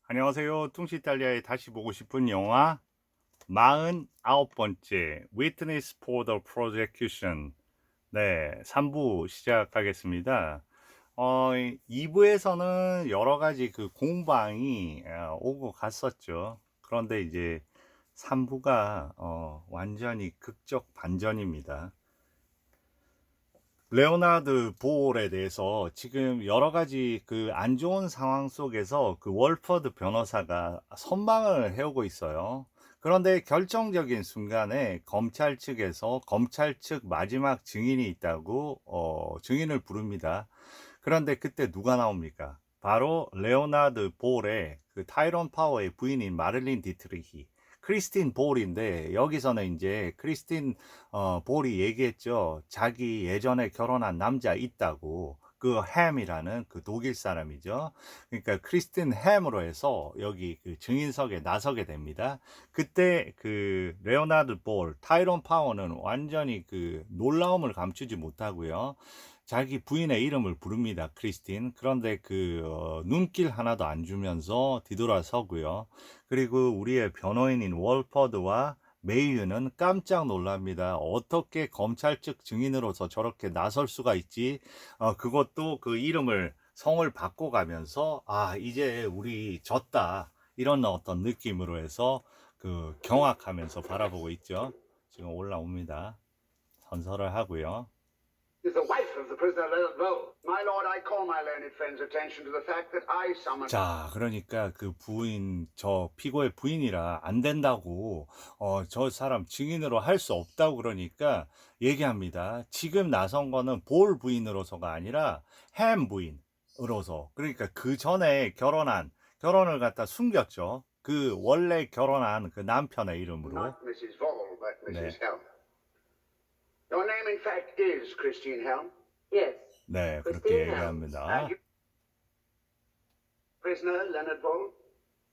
안녕하세요. 퉁시이탈리아에 다시 보고 싶은 영화 49번째 Witness for the Prosecution. 네, 3부 시작하겠습니다. 2부에서는 여러 가지 그 공방이 오고 갔었죠. 그런데 이제 3부가 완전히 극적 반전입니다. 레오나드 보홀에 대해서 지금 여러 가지 그 안 좋은 상황 속에서 그 월퍼드 변호사가 선망을 해오고 있어요. 그런데 결정적인 순간에 검찰 측에서 검찰 측 마지막 증인이 있다고 증인을 부릅니다. 그런데 그때 누가 나옵니까? 바로 레오나드 볼의 그 타이론 파워의 부인인 마를린 디트리히, 크리스틴 볼인데, 여기서는 이제 크리스틴 볼이 얘기했죠. 자기 예전에 결혼한 남자 있다고. 그 햄이라는 그 독일 사람이죠. 그러니까 크리스틴 햄으로 해서 여기 그 증인석에 나서게 됩니다. 그때 그 레오나드 볼, 타이론 파워는 완전히 그 놀라움을 감추지 못하고요. 자기 부인의 이름을 부릅니다. 크리스틴. 그런데 그 눈길 하나도 안 주면서 뒤돌아서고요. 그리고 우리의 변호인인 월퍼드와 메이유는 깜짝 놀랍니다. 어떻게 검찰 측 증인으로서 저렇게 나설 수가 있지? 그것도 그 이름을 성을 바꿔가면서 이제 우리 졌다 이런 어떤 느낌으로 해서 그 경악하면서 바라보고 있죠. 지금 올라옵니다. 선서를 하고요. Is the wife of the prisoner Leonard Vole. My lord, I call my learned friend's attention to the fact that I summoned. 자, 그러니까 그 부인, 저 피고의 부인이라 안 된다고, 저 사람 증인으로 할 수 없다고 그러니까 얘기합니다. 지금 나선 거는 볼 부인으로서가 아니라 햄 부인으로서. 그러니까 그 전에 결혼을 갖다 숨겼죠. 그 원래 결혼한 그 남편의 이름으로. Not Mrs. Vole, but Mrs. 네. Helm. Your name, in fact, is Christine Helm. Yes. 네, 그렇게 Christine Helm. 얘기합니다. You, prisoner Leonard Vole,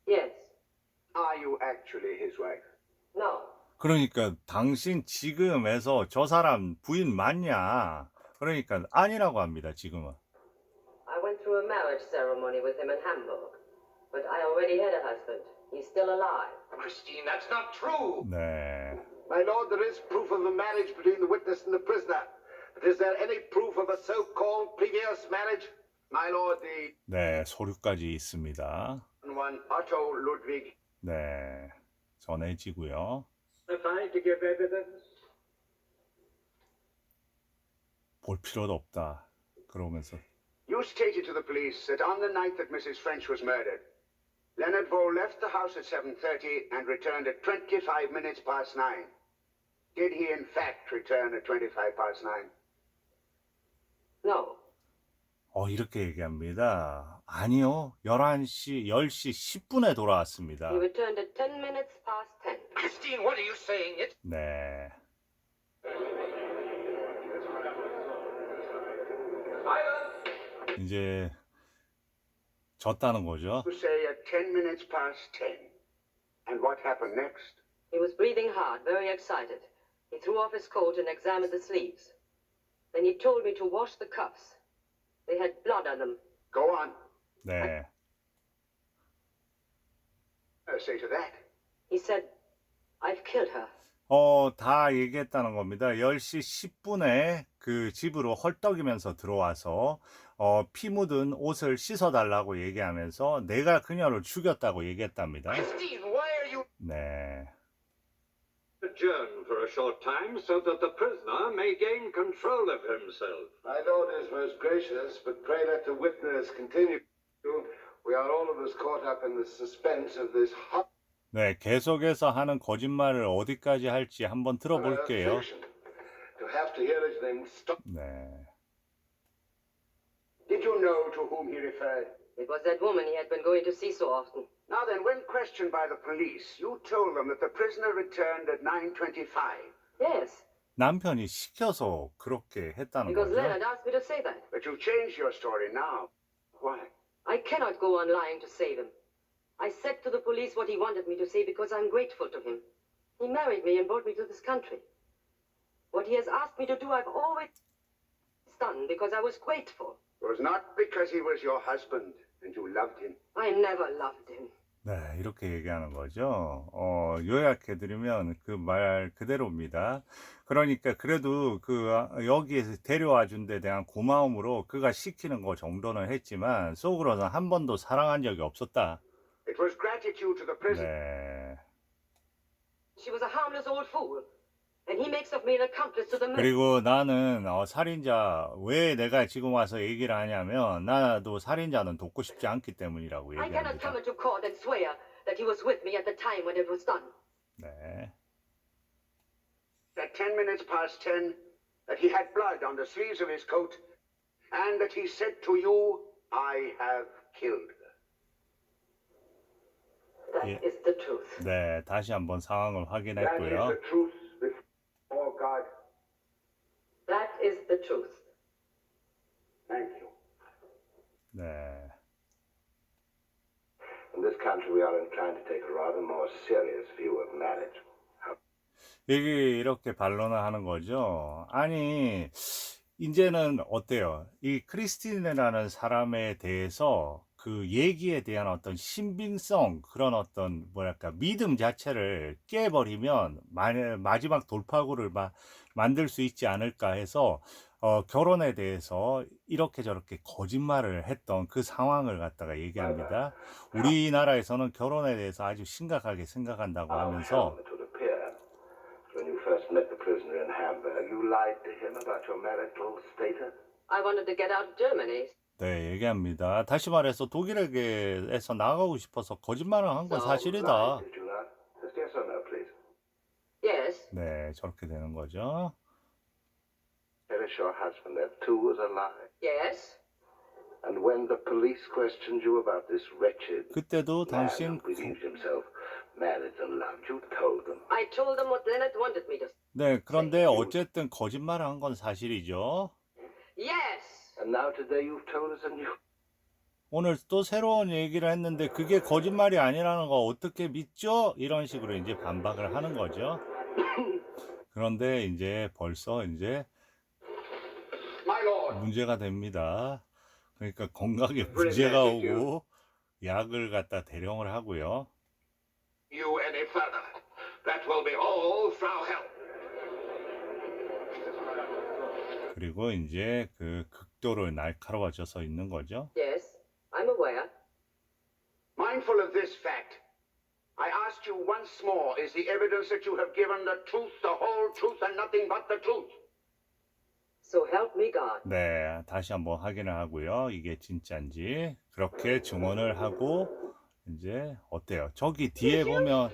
Yes. are you actually his wife? No. 그러니까 당신 지금에서 저 사람 부인 맞냐? 그러니까 아니라고 합니다, 지금은. I went through a marriage ceremony with him in Hamburg. But I already had a husband. He's still alive. Christine, that's not true. 네. My lord, there is proof of a marriage between the witness and the prisoner. But is there any proof of a so-called previous marriage? My lord, the 네, 소류까지 있습니다. one Otto Ludwig. 네. 전해지고요. Qualified to give evidence? 볼 필요도 없다. 그러면서 You stated to the police that on the night that Mrs. French was murdered, Leonard Vole left the house at 7:30 and returned at 25 minutes past 9. Did he in fact return at 25 past 9? No. 이렇게 얘기합니다. 아니요. 10시 10분에 돌아왔습니다. He returned at 10 minutes past 10. Christine, what are you saying? It's 네. 이제 졌다는 거죠. to say at 10 minutes past 10. And what happened next? He was breathing hard, very excited. He threw off his coat and examined the sleeves. Then he told me to wash the cuffs. They had blood on them. Go on. 네. Say to that. He said, I've killed her. 다 얘기했다는 겁니다. 10시 10분에 그 집으로 헐떡이면서 들어와서 피 묻은 옷을 씻어달라고 얘기하면서 내가 그녀를 죽였다고 얘기했답니다. Christine, why are you... 네. Adjourn for a short time so that the prisoner may gain control of himself. My lord is most gracious, but pray let the witness continue. We are all of us caught up in the suspense of this hot 네, 계속해서 하는 거짓말을 어디까지 할지 한번 들어볼게요. fiction. To have to hear his name stop. 네. Did you know to whom he referred? It was that woman he had been going to see so often. Now then, when questioned by the police, you told them that the prisoner returned at 9:25. Yes, 남편이 시켜서 그렇게 했다는 because 거죠. Leonard asked me to say that. But you've changed your story now. Why? I cannot go on lying to save him. I said to the police what he wanted me to say because I'm grateful to him. He married me and brought me to this country. What he has asked me to do, I've always done because I was grateful. It was not because he was your husband and you loved him. I never loved him. 네, 이렇게 얘기하는 거죠. 요약해드리면 그 말 그대로입니다. 그러니까 그래도 여기에서 데려와 준 데 대한 고마움으로 그가 시키는 거 정도는 했지만 속으로는 한 번도 사랑한 적이 없었다. It was gratitude to the prisoner. 네. She was a harmless old fool. And he makes of me an accomplice to the murder. 그리고 나는 살인자, 왜 내가 지금 와서 얘기를 하냐면 나도 살인자는 돕고 싶지 않기 때문이라고 I cannot come 얘기합니다. into court and swear that he was with me at the time when it was done. 네. At 10 minutes past 10, that he had blood on the sleeves of his coat, and that he said to you, I have killed her. That Yeah. is the truth. 네, 다시 한번 상황을 That is 확인했고요. the truth before God. That is the truth. Thank you. 네. In this country, we are inclined to take a rather more serious view of marriage. 이게 이렇게 반론을 하는 거죠. 아니, 이제는 어때요? 이 크리스틴이라는 사람에 대해서 그 얘기에 대한 어떤 신빙성, 그런 어떤 뭐랄까 믿음 자체를 깨버리면 마지막 돌파구를 만들 수 있지 않을까 해서 결혼에 대해서 이렇게 저렇게 거짓말을 했던 그 상황을 갖다가 얘기합니다. 우리나라에서는 결혼에 대해서 아주 심각하게 생각한다고 How 하면서 it would appear. When you first met the prisoner in Hamburg, you lied to him about your marital status. I wanted to get out of Germany. 네, 얘기합니다. 다시 말해서 독일에서 나가고 싶어서 거짓말을 한 건 사실이다. Lied, did you not? Just yes or no, please. Yes. 네, 저렇게 되는 거죠. Perish your husband, that too was a lie. Yes. And when the police questioned you about this wretched 그때도 man 당신 who believed himself married and loved, you told them. I told them what Leonard wanted me to say. 네, 그런데 어쨌든 거짓말을 한 건 사실이죠. Yes. And now today you've told us a new... 오늘 또 새로운 얘기를 했는데 그게 거짓말이 아니라는 거 어떻게 믿죠? 이런 식으로 이제 반박을 하는 거죠. 그런데 이제 벌써 이제 My lord, 문제가 됩니다. 그러니까 건강에 문제가 오고 약을 갖다 대령을 하고요. you any further. That will be all, Frau Hell. 그리고 이제 그 극도로 날카로워져서 있는 거죠. Yes. I'm aware. Mindful of this fact, I asked you once more, is the evidence that you have given the truth, the whole truth, and nothing but the truth? So help me God. 네, 다시 한번 확인을 하고요. 이게 진짜인지 그렇게 증언을 하고 이제 어때요? 저기 뒤에 보면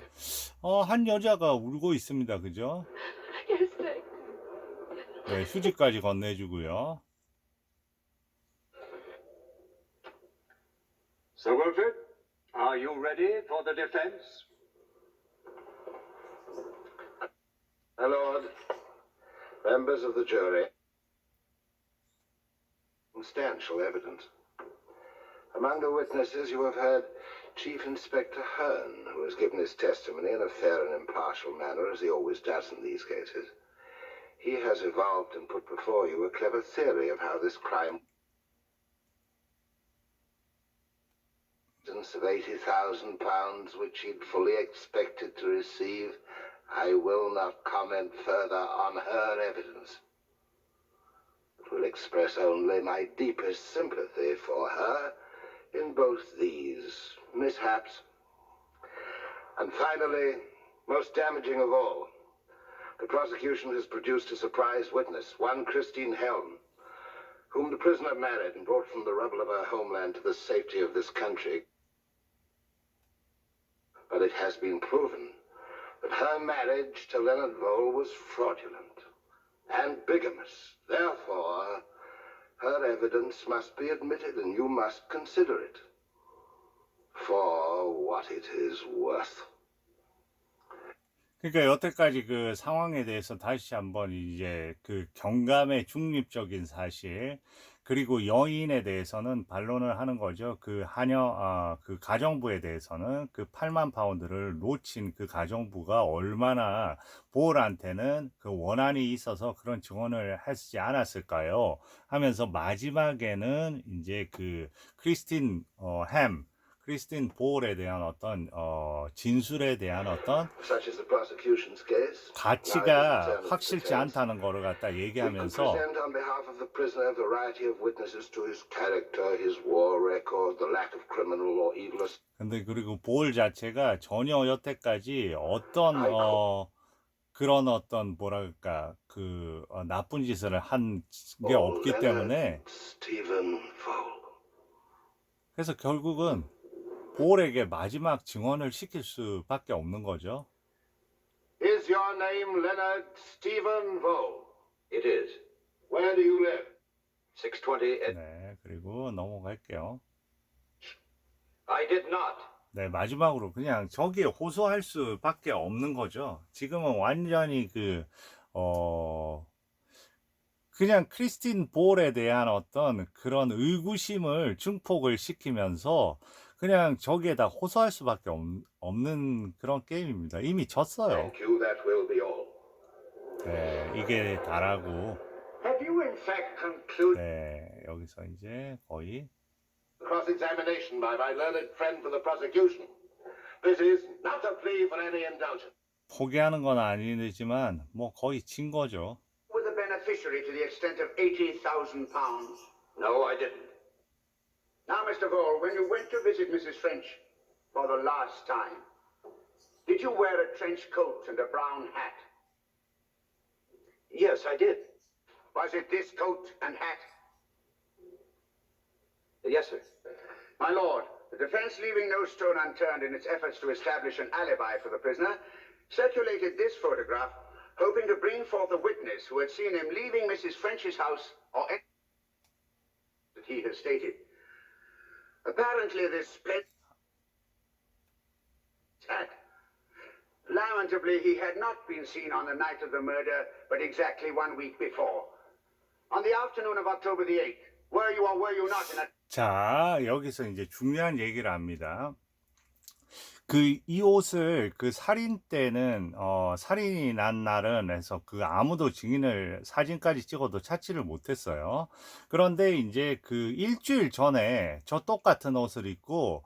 한 여자가 울고 있습니다. 그죠? Yes, thank. 네, 휴지까지 건네주고요. Sir Wilfrid, are you ready for the defense? My lord, members of the jury, substantial evidence. Among the witnesses you have heard Chief Inspector Hearn, who has given his testimony in a fair and impartial manner, as he always does in these cases. He has evolved and put before you a clever theory of how this crime of £80,000, which he'd fully expected to receive. I will not comment further on her evidence. It will express only my deepest sympathy for her in both these mishaps. And finally, most damaging of all, the prosecution has produced a surprise witness, one Christine Helm, whom the prisoner married and brought from the rubble of her homeland to the safety of this country. But it has been proven that her marriage to Leonard Vole was fraudulent and bigamous. Therefore, her evidence must be admitted, and you must consider it for what it is worth. 그러니까 여태까지 그 상황에 대해서 다시 한번 이제 그 경감의 중립적인 사실 그리고 여인에 대해서는 반론을 하는 거죠. 그 그 가정부에 대해서는 그 8만 파운드를 놓친 그 가정부가 얼마나 보울한테는 그 원한이 있어서 그런 증언을 하지 않았을까요? 하면서 마지막에는 이제 그 크리스틴 햄 크리스틴 볼에 대한 어떤 진술에 대한 어떤 Such is the prosecution's case. 가치가 확실치 않다는 거를 갖다 We could 얘기하면서 present on behalf of the prisoner a variety of witnesses to his character, his war record, the lack of criminal or evil. 근데 그리고 볼 자체가 전혀 여태까지 어떤 그런 어떤 뭐랄까 그 나쁜 짓을 한 게 없기 때문에 Stephen Vole. 그래서 결국은 볼에게 마지막 증언을 시킬 수밖에 없는 거죠. Is your name Leonard Stephen Vole? It is. Where do you live? 620. 네, 그리고 넘어갈게요. I did not. 네, 마지막으로 그냥 저기에 호소할 수밖에 없는 거죠. 지금은 완전히 그냥 크리스틴 볼에 대한 어떤 그런 의구심을 증폭을 시키면서 그냥 저기에다 호소할 수밖에 없는 그런 게임입니다. 이미 졌어요. Thank you, that will be all. 네, 이게 다라고. Have you in fact concluded 네, 여기서 이제 거의 cross-examination by my learned friend for the prosecution? This is not a plea for any indulgence. 포기하는 건 아니지만 뭐 거의 진 거죠. With a beneficiary to the extent of £80,000. No, I didn't. Now, Mr. Vole, when you went to visit Mrs. French for the last time, did you wear a trench coat and a brown hat? Yes, I did. Was it this coat and hat? Yes, sir. My lord, the defense, leaving no stone unturned in its efforts to establish an alibi for the prisoner, circulated this photograph, hoping to bring forth a witness who had seen him leaving Mrs. French's house or that he has stated. Apparently, this splendid hat. Lamentably, he had not been seen on the night of the murder, but exactly 1 week before. On the afternoon of October the 8th, were you or were you not in a... 자, 여기서 이제 중요한 얘기를 합니다. 이 옷을 그 살인 때는 살인이 난 날은 해서 그 아무도 증인을 사진까지 찍어도 찾지를 못했어요. 그런데 이제 그 일주일 전에 저 똑같은 옷을 입고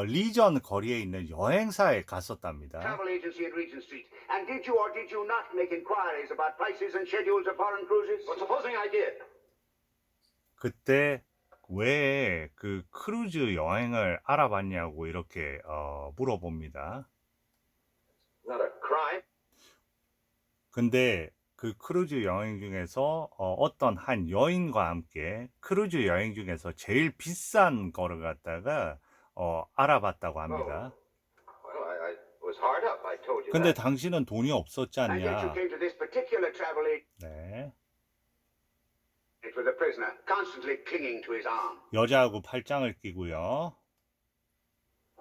리전 거리에 있는 여행사에 갔었답니다. travel agency in Regent Street. And did you or did you not make inquiries about prices and schedules of foreign cruises? But supposing I did. 그때 왜 그 크루즈 여행을 알아봤냐고 이렇게 물어봅니다. Not a crime. 근데 그 크루즈 여행 중에서 어떤 한 여인과 함께 크루즈 여행 중에서 제일 비싼 거를 갖다가 알아봤다고 합니다. Well, I was hard up. I told you 근데 that. 당신은 돈이 없었지 And yet you 않냐? came to this particular travel agent 네. with a prisoner, constantly clinging to his arm. 여자하고 팔짱을 끼고요.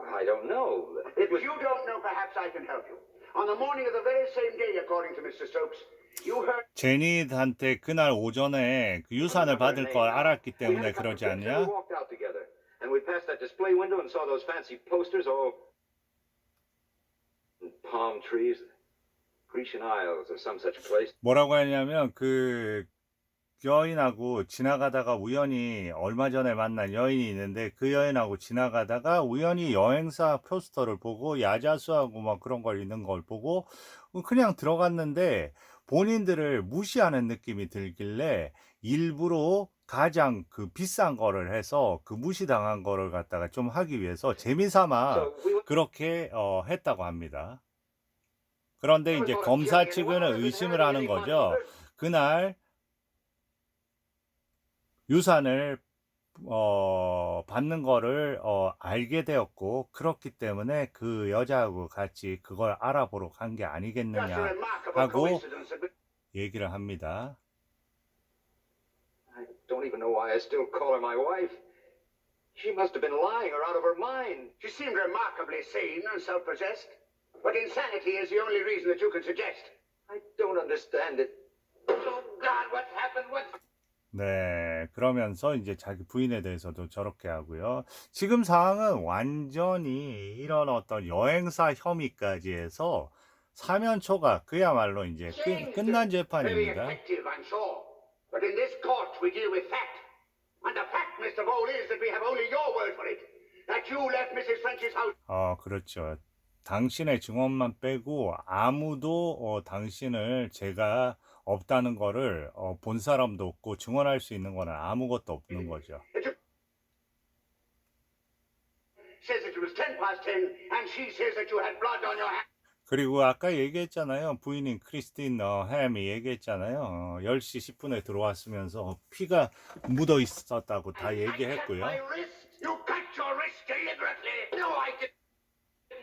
I don't know. It If was. you don't know, perhaps I can help you. On the morning of the very same day, according to Mr. Stokes, you heard... 제닛한테 그날 오전에 그 유산을 받을 걸 알았기 때문에 그러지 We 않냐? walked out together, and we passed that display window and saw those fancy posters all palm trees, Grecian Isles, or some such place. 뭐라고 했냐면 그 여인하고 지나가다가 우연히 얼마 전에 만난 여인이 있는데 그 여인하고 지나가다가 우연히 여행사 포스터를 보고 야자수하고 막 그런 걸 있는 걸 보고 그냥 들어갔는데 본인들을 무시하는 느낌이 들길래 일부러 가장 그 비싼 거를 해서 그 무시당한 거를 갖다가 좀 하기 위해서 재미삼아 So we went. 그렇게 했다고 합니다. 그런데 이제 검사 측은 의심을 하는 거죠. 그날 유산을 받는 거를 알게 되었고 그렇기 때문에 그 여자하고 같이 그걸 알아보러 간 게 Just a 아니겠느냐 remarkable 하고 coincidence. 얘기를 합니다. I don't even know why I still call her my wife. She must have been lying or out of her mind. She seemed remarkably sane and self-possessed. But insanity is the only reason that you can suggest. I don't understand it. Oh, God, what's happened? What's... 네, 그러면서 이제 자기 부인에 대해서도 저렇게 하고요. 지금 상황은 완전히 이런 어떤 여행사 혐의까지 해서 사면초가 그야말로 이제 끝난 Very 재판입니다. effective, I'm sure. But in this court, we deal with fact. And the fact, Mr. Vole, is that we have only your word for it. that you left Mrs. French's house. 그렇죠. 당신의 증언만 빼고 아무도 당신을 죄가 없다는 거를 본 사람도 없고 증언할 수 있는 거는 아무것도 없는 거죠. Says that it was 10 past 10, and she says that you had blood on your hands. 그리고 아까 얘기했잖아요. 부인인 크리스틴 햄이 얘기했잖아요. 10시 10분에 들어왔으면서 피가 묻어 있었다고 다 I cut 얘기했고요. my wrist. You cut your wrist deliberately. No, I didn't.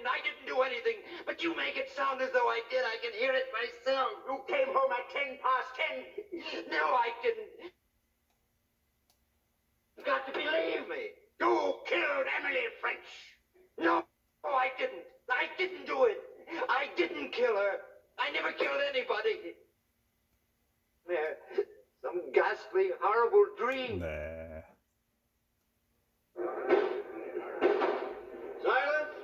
I didn't do anything. But you make it sound as though I did. I can hear it myself. You came home at 10 past 10. No, I didn't. You've got to believe me. You killed Emily French. No, I didn't. I didn't do it. I didn't kill her. I never killed anybody. There, some ghastly, horrible dream. 네. Silence!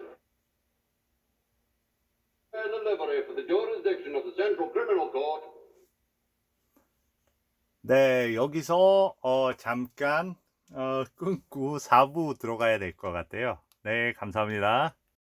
And a livery for the jurisdiction of the Central Criminal Court. 네, 여기서 잠깐 끊고 4부 들어가야 될 것 같아요. 네, 감사합니다.